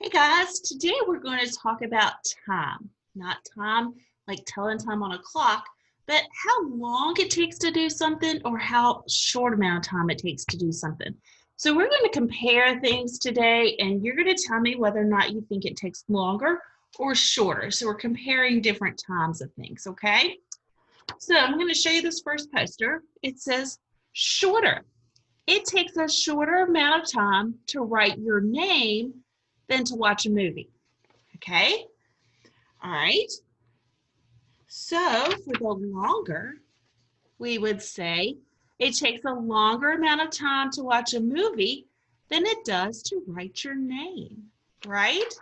Hey guys, today we're going to talk about time. Not time like telling time on a clock, but how long it takes to do something or how short amount of time it takes to do something. So we're going to compare things today and you're going to tell me whether or not you think it takes longer or shorter. So we're comparing different times of things, okay? So I'm going to show you this first poster. It says shorter. It takes a shorter amount of time to write your name than to watch a movie. Okay? All right. So for the longer, we would say it takes a longer amount of time to watch a movie than it does to write your name, right?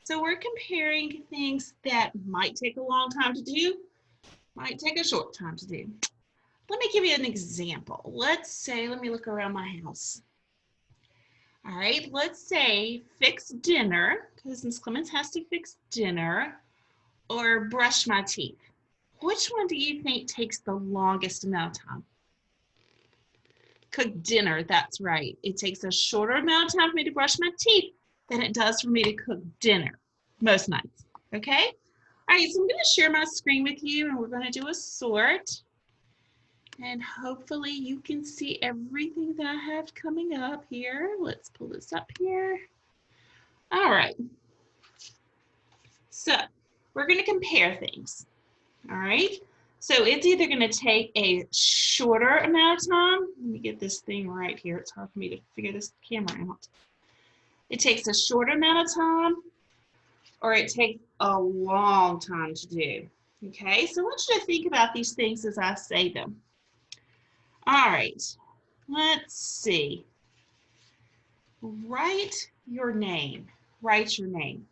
So we're comparing things that might take a long time to do, might take a short time to do. Let me give you an example. Let's say, let me look around my house. All right, let's say fix dinner, because Miss Clemens has to fix dinner, or brush my teeth. Which one do you think takes the longest amount of time? Cook dinner, that's right. It takes a shorter amount of time for me to brush my teeth than it does for me to cook dinner most nights, okay? All right, so I'm gonna share my screen with you and we're gonna do a sort. And hopefully you can see everything that I have coming up here. Let's pull this up here. All right, so we're gonna compare things, all right? So it's either gonna take a shorter amount of time. Let me get this thing right here. It's hard for me to figure this camera out. It takes a short amount of time or it takes a long time to do. Okay, so I want you to think about these things as I say them. All right, let's see. Write your name. Write your name.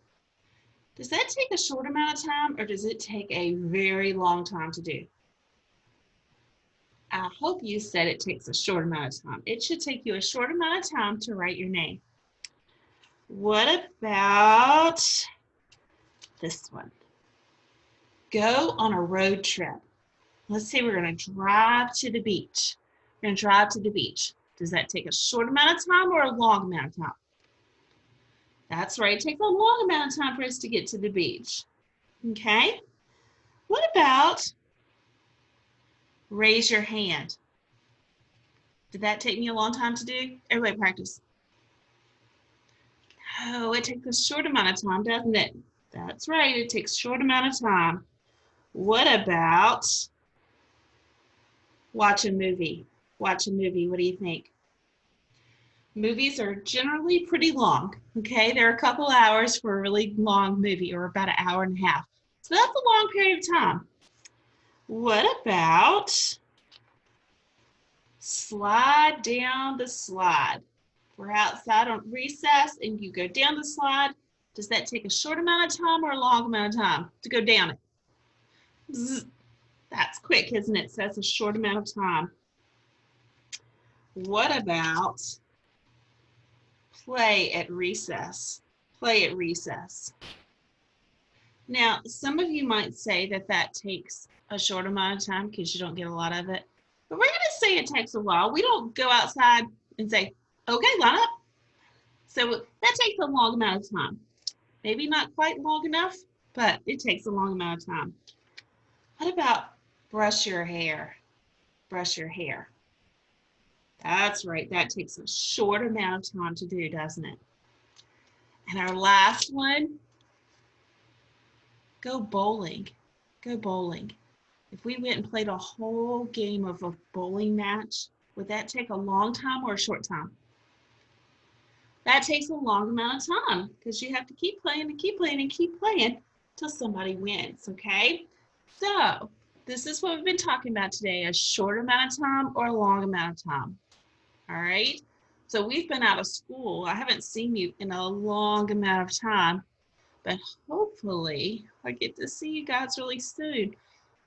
Does that take a short amount of time or does it take a very long time to do? I hope you said it takes a short amount of time. It should take you a short amount of time to write your name. What about this one? Go on a road trip. Let's say we're going to drive to the beach. We're going to drive to the beach. Does that take a short amount of time or a long amount of time? That's right. It takes a long amount of time for us to get to the beach. Okay? What about raise your hand? Did that take me a long time to do? Everybody practice. Oh, it takes a short amount of time, doesn't it? That's right. It takes a short amount of time. What about watch a movie? Watch a movie. What do you think? Movies are generally pretty long, okay? They're a couple hours for a really long movie, or about an hour and a half. So that's a long period of time. What about slide down the slide? We're outside on recess and you go down the slide. Does that take a short amount of time or a long amount of time to go down it? Zzz, that's quick, isn't it? So that's a short amount of time. What about play at recess? Play at recess. Now, some of you might say that that takes a short amount of time because you don't get a lot of it. But we're going to say it takes a while. We don't go outside and say, okay, line up. So that takes a long amount of time. Maybe not quite long enough, but it takes a long amount of time. What about brush your hair? Brush your hair. That's right. That takes a short amount of time to do, doesn't it? And our last one, go bowling. Go bowling. If we went and played a whole game of a bowling match, would that take a long time or a short time? That takes a long amount of time because you have to keep playing and keep playing and keep playing till somebody wins, okay? So this is what we've been talking about today, a short amount of time or a long amount of time, all right? So we've been out of school. I haven't seen you in a long amount of time, but hopefully I get to see you guys really soon.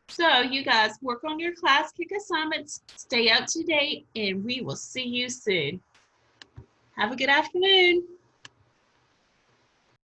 So you guys work on your class kick assignments, stay up to date, and we will see you soon. Have a good afternoon.